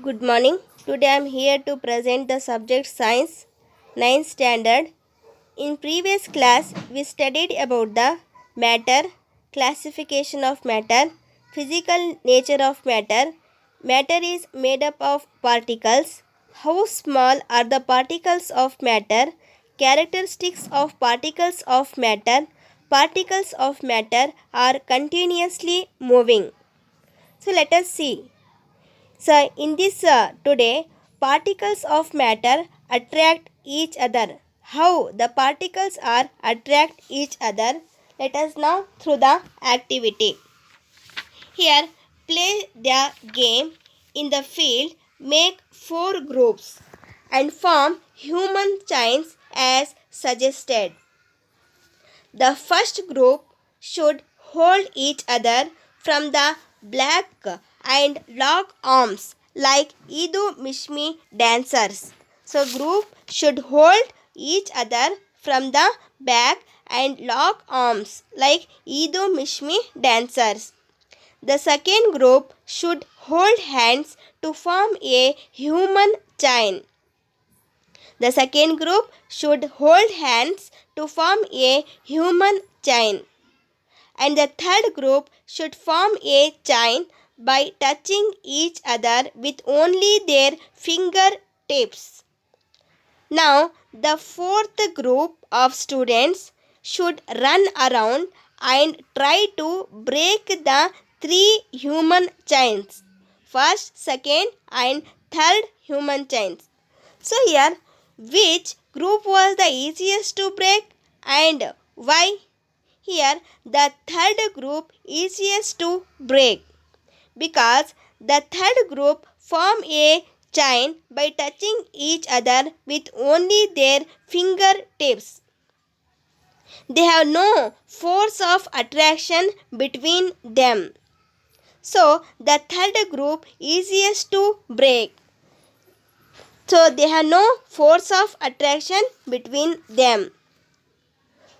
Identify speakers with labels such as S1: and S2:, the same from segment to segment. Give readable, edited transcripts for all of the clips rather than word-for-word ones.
S1: Good morning. Today I am here to present the subject Science 9th standard. In previous class we studied about the matter, classification of matter, physical nature of matter. Matter is made up of particles. How small are the particles of matter? Characteristics of particles of matter. Particles of matter are continuously moving. So let us see. So, in this today, particles of matter attract each other. How the particles are attract each other? Let us now through the activity. Here, play the game in the field. Make 4 groups and form human chains as suggested. The first group should hold each other from the back and lock arms like Idu Mishmi dancers. So group should hold each other from the back and lock arms like Idu Mishmi dancers. The second group should hold hands to form a human chain. The second group should hold hands to form a human chain. And the third group should form a chain by touching each other with only their fingertips. Now, the fourth group of students should run around and try to break the 3 human chains. First, second and third human chains. So here, which group was the easiest to break and why? Here, the third group easiest to break because the third group form a chain by touching each other with only their fingertips. They have no force of attraction between them. So, the third group easiest to break. So, they have no force of attraction between them.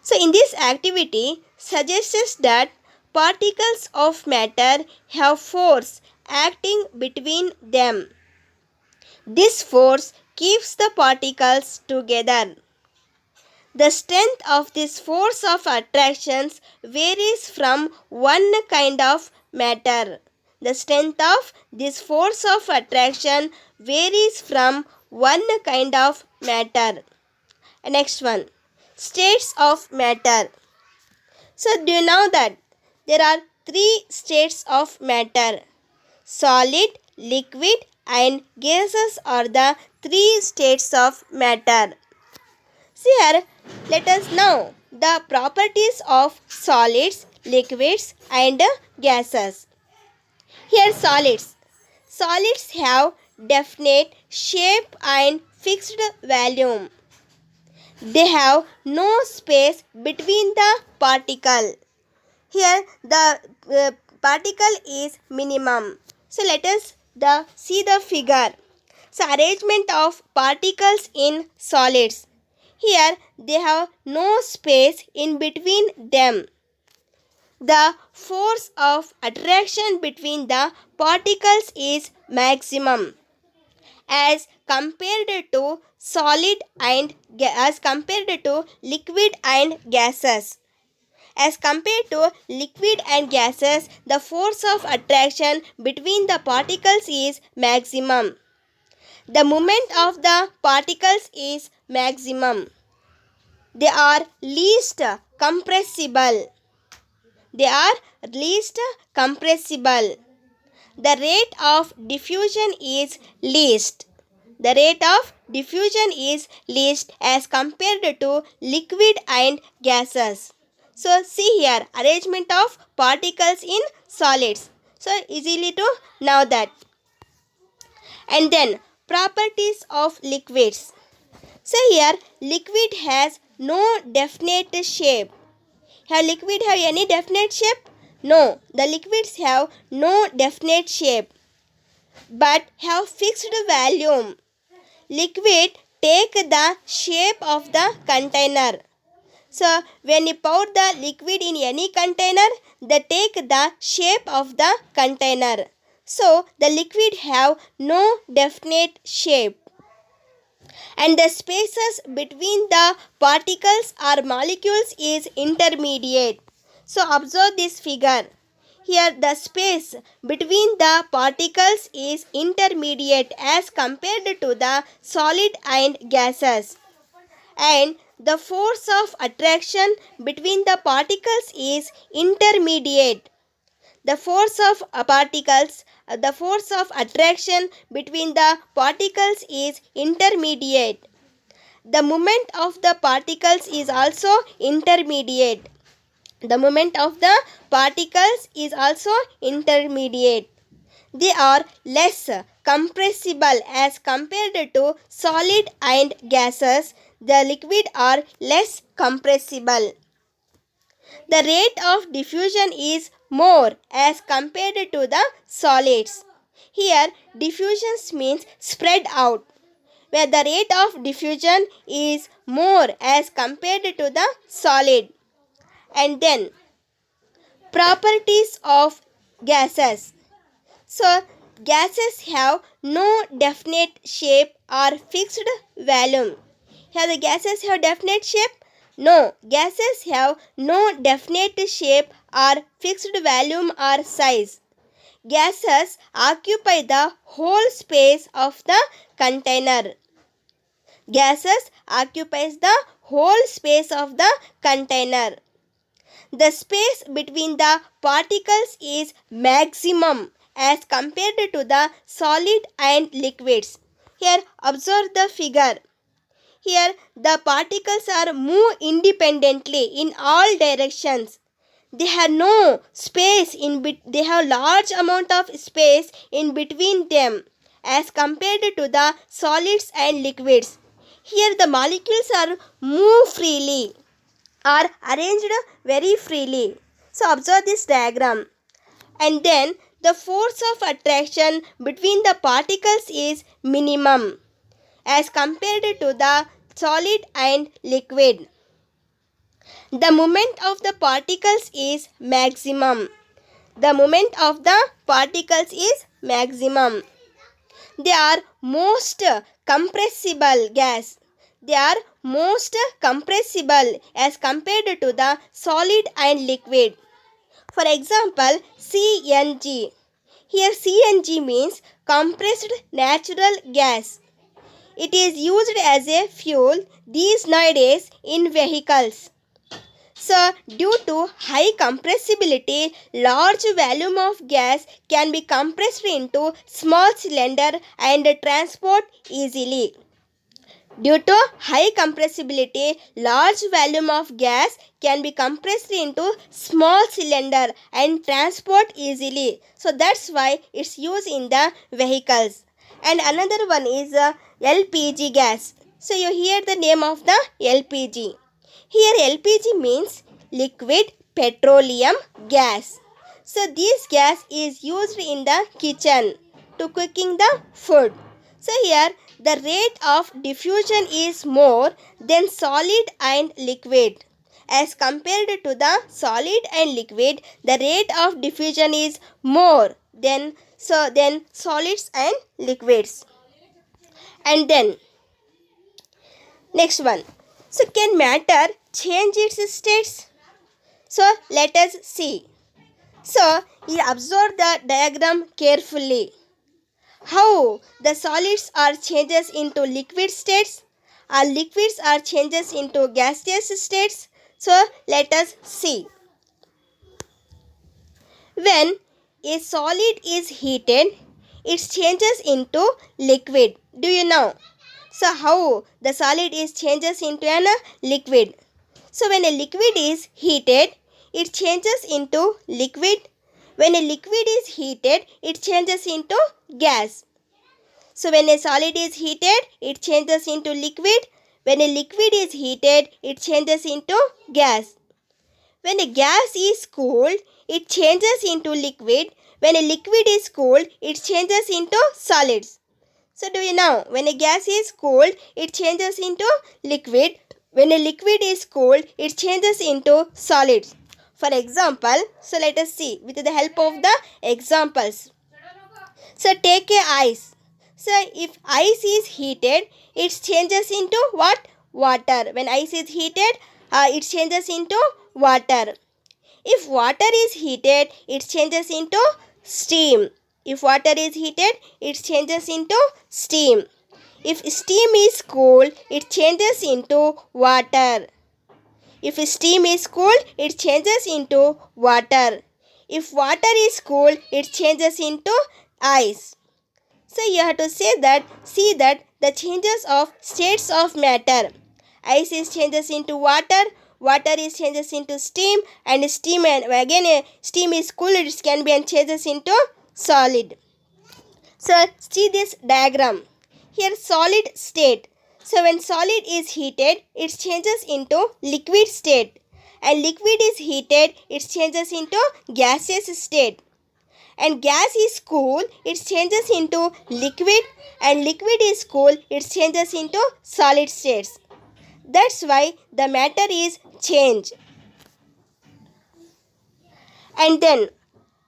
S1: So, in this activity, suggests that particles of matter have force acting between them. This force keeps the particles together. The strength of this force of attractions varies from one kind of matter. The strength of this force of attraction varies from one kind of matter. Next one, states of matter. So, do you know that there are 3 states of matter? Solid, liquid, and gases are the 3 states of matter. See here, let us know the properties of solids, liquids, and gases. Here, solids. Solids have definite shape and fixed volume. They have no space between the particle. Here the particle is minimum. So let us see the figure. So arrangement of particles in solids. Here they have no space in between them. The force of attraction between the particles is maximum as compared to solid and as compared to liquid and gases. As compared to liquid and gases, the force of attraction between the particles is maximum. The moment of the particles is maximum. They are least compressible. They are least compressible. The rate of diffusion is least. The rate of diffusion is least as compared to liquid and gases. So, see here, arrangement of particles in solids. So, easily to know that. And then, properties of liquids. So, here, liquid has no definite shape. Have liquid have any definite shape? No, the liquids have no definite shape but have fixed volume. Liquid take the shape of the container. So, when you pour the liquid in any container, they take the shape of the container. So the liquid have no definite shape, and the spaces between the particles or molecules is intermediate. So observe this figure. Here the space between the particles is intermediate as compared to the solid and gases, and the force of attraction between the particles is intermediate. The force of attraction between the particles is intermediate. The moment of the particles is also intermediate. The moment of the particles is also intermediate. They are less compressible as compared to solid and gases. The liquid are less compressible. The rate of diffusion is more as compared to the solids. Here, diffusion means spread out, where the rate of diffusion is more as compared to the solid. And then, properties of gases. So, gases have no definite shape or fixed volume. Here the gases have definite shape? No, gases have no definite shape or fixed volume or size. Gases occupy the whole space of the container. Gases occupies the whole space of the container. The space between the particles is maximum as compared to the solid and liquids. Here observe the figure. Here the particles are move independently in all directions. They have no space they have large amount of space in between them as compared to the solids and liquids. Here the molecules are move freely, are arranged very freely. So observe this diagram. And then the force of attraction between the particles is minimum as compared to the solid and liquid. The moment of the particles is maximum. The moment of the particles is maximum. They are most compressible gas. They are most compressible as compared to the solid and liquid. For example, CNG. Here CNG means compressed natural gas. It is used as a fuel these nowadays in vehicles. So, due to high compressibility, large volume of gas can be compressed into small cylinder and transport easily. Due to high compressibility, large volume of gas can be compressed into small cylinder and transport easily. So that's why it's used in the vehicles. And another one is LPG gas. So you hear the name of the LPG. Here LPG means liquid petroleum gas. So this gas is used in the kitchen to cooking the food. So here the rate of diffusion is more than solid and liquid. As compared to the solid and liquid, the rate of diffusion is more than solids and liquids. And then next one. So can matter change its states? So let us see. So you observe the diagram carefully. How the solids are changes into liquid states, or liquids are changes into gaseous states. So let us see. When a solid is heated, it changes into liquid. Do you know? So how the solid is changes into a liquid? So when a liquid is heated, it changes into liquid. When a liquid is heated, it changes into gas. So when a solid is heated, it changes into liquid. When a liquid is heated, it changes into gas. When a gas is cooled, it changes into liquid. When a liquid is cooled, it changes into solids. So do you know, when a gas is cooled, it changes into liquid. When a liquid is cooled, it changes into solids. For example, so let us see with the help of the examples. So take a ice. So if ice is heated, it changes into what? Water. When ice is heated, it changes into water. If water is heated, it changes into steam. If water is heated, it changes into steam. If steam is cooled, it changes into water. If steam is cooled, it changes into water. If water is cooled, it changes into ice. So you have to see that the changes of states of matter. Ice is changes into water, water is changes into steam, and steam and again steam is cooled, it can be and changes into solid. So see this diagram. Here solid state. So when solid is heated, it changes into liquid state. And liquid is heated, it changes into gaseous state. And gas is cool, it changes into liquid. And liquid is cool, it changes into solid states. That's why the matter is changed. And then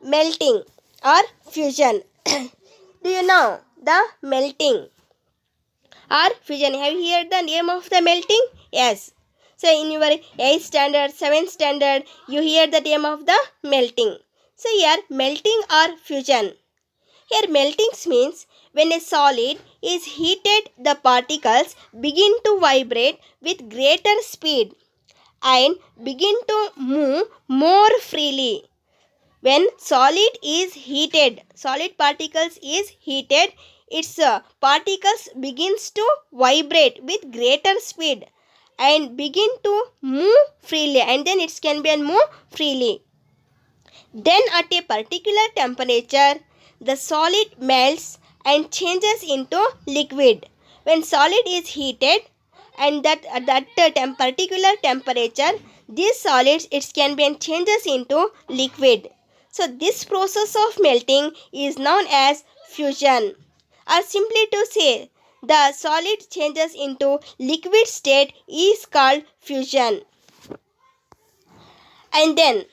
S1: melting or fusion. Do you know the melting or fusion? Have you heard the name of the melting? Yes. So in your 8th standard, 7th standard, you hear the name of the melting. So here melting or fusion. Here melting means when a solid is heated, the particles begin to vibrate with greater speed and begin to move more freely. When solid is heated, solid particles is heated, its particles begins to vibrate with greater speed and begin to move freely, and then it can be move freely. Then at a particular temperature, the solid melts and changes into liquid. When solid is heated and that at that particular temperature, these solids it can be changes into liquid. So this process of melting is known as fusion. Or simply to say, the solid changes into liquid state is called fusion. And then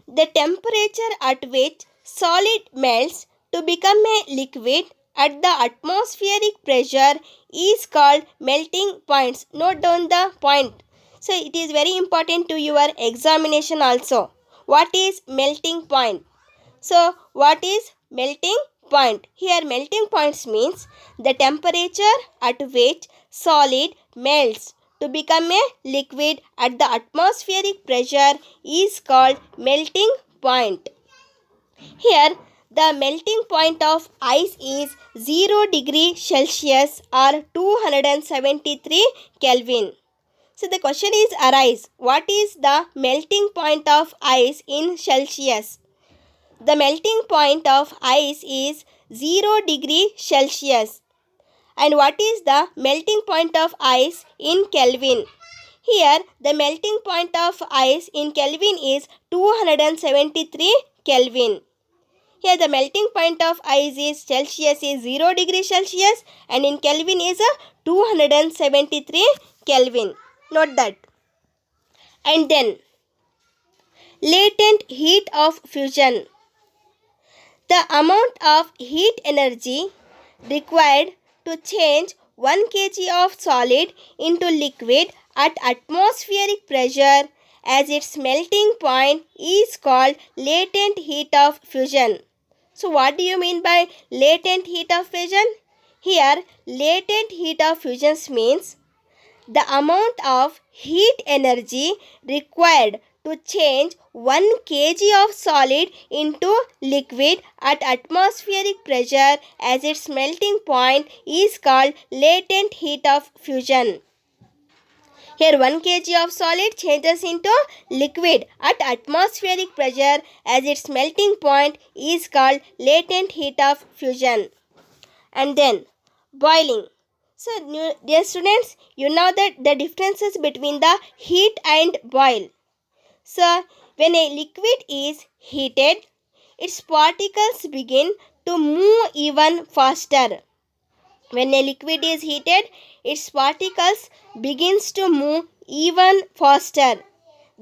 S1: the temperature at which solid melts to become a liquid at the atmospheric pressure is called melting points. Note down the point. So it is very important to your examination also. What is melting point? So what is melting point? Here melting points means the temperature at which solid melts to become a liquid at the atmospheric pressure is called melting point. Here the melting point of ice is 0 degree Celsius or 273 Kelvin. So the question is arise, what is the melting point of ice in Celsius? The melting point of ice is 0 degree Celsius. And what is the melting point of ice in Kelvin? Here the melting point of ice in Kelvin is 273 Kelvin. Here the melting point of ice is Celsius is 0 degree Celsius and in Kelvin is 273 Kelvin. Note that. And then latent heat of fusion. The amount of heat energy required to change 1 kg of solid into liquid at atmospheric pressure as its melting point is called latent heat of fusion. So what do you mean by latent heat of fusion? Here latent heat of fusion means the amount of heat energy required to change 1 kg of solid into liquid at atmospheric pressure as its melting point is called latent heat of fusion. Here 1 kg of solid changes into liquid at atmospheric pressure as its melting point is called latent heat of fusion. And then boiling. So dear students, you know that the differences between the heat and boil. So when a liquid is heated, its particles begin to move even faster. When a liquid is heated, its particles begins to move even faster.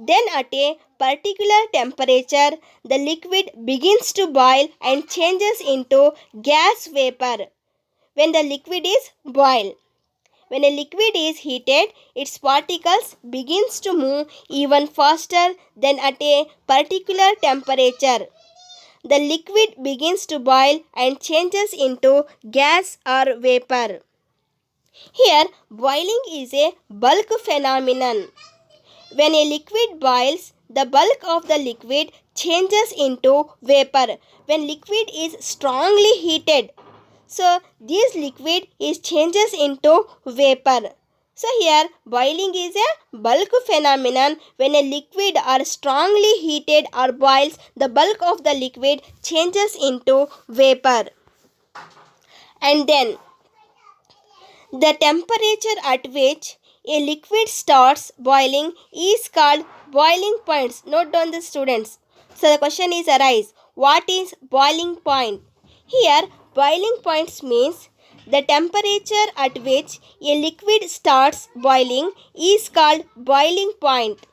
S1: Then at a particular temperature, the liquid begins to boil and changes into gas vapor. When the liquid is boiled, when a liquid is heated, its particles begins to move even faster than at a particular temperature. The liquid begins to boil and changes into gas or vapor. Here, boiling is a bulk phenomenon. When a liquid boils, the bulk of the liquid changes into vapor. When liquid is strongly heated, so this liquid is changes into vapor. So here boiling is a bulk phenomenon. When a liquid are strongly heated or boils, the bulk of the liquid changes into vapor. And then the temperature at which a liquid starts boiling is called boiling points. Note down the students. So the question is arise. What is boiling point? Here boiling points means the temperature at which a liquid starts boiling is called boiling point.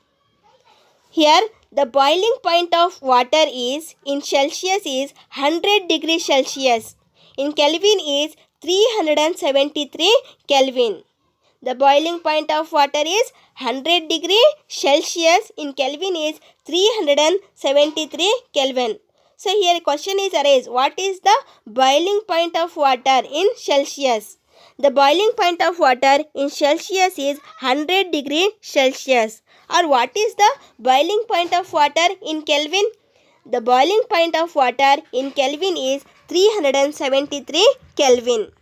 S1: Here the boiling point of water is in Celsius is 100 degrees Celsius. In Kelvin is 373 Kelvin. The boiling point of water is 100 degree Celsius. In Kelvin is 373 Kelvin. So here question is arise. What is the boiling point of water in Celsius? The boiling point of water in Celsius is 100 degree Celsius. Or what is the boiling point of water in Kelvin? The boiling point of water in Kelvin is 373 Kelvin.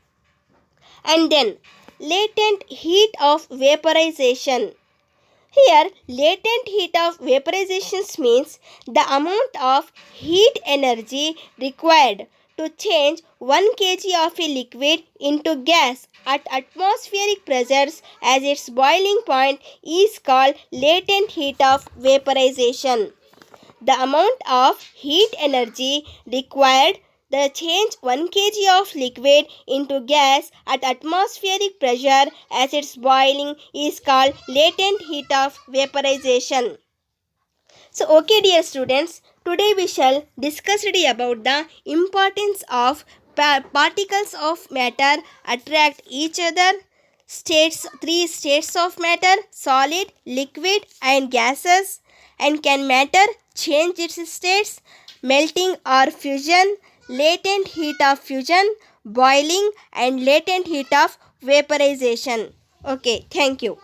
S1: And then latent heat of vaporization. Here latent heat of vaporization means the amount of heat energy required to change 1 kg of a liquid into gas at atmospheric pressures as its boiling point is called latent heat of vaporization. The amount of heat energy required to change 1 kg of liquid into gas at atmospheric pressure as its boiling is called latent heat of vaporization. So okay dear students, today we shall discuss about the importance of particles of matter attract each other, three states of matter, solid, liquid and gases, and can matter change its states, melting or fusion, latent heat of fusion, boiling and latent heat of vaporization. Okay, thank you.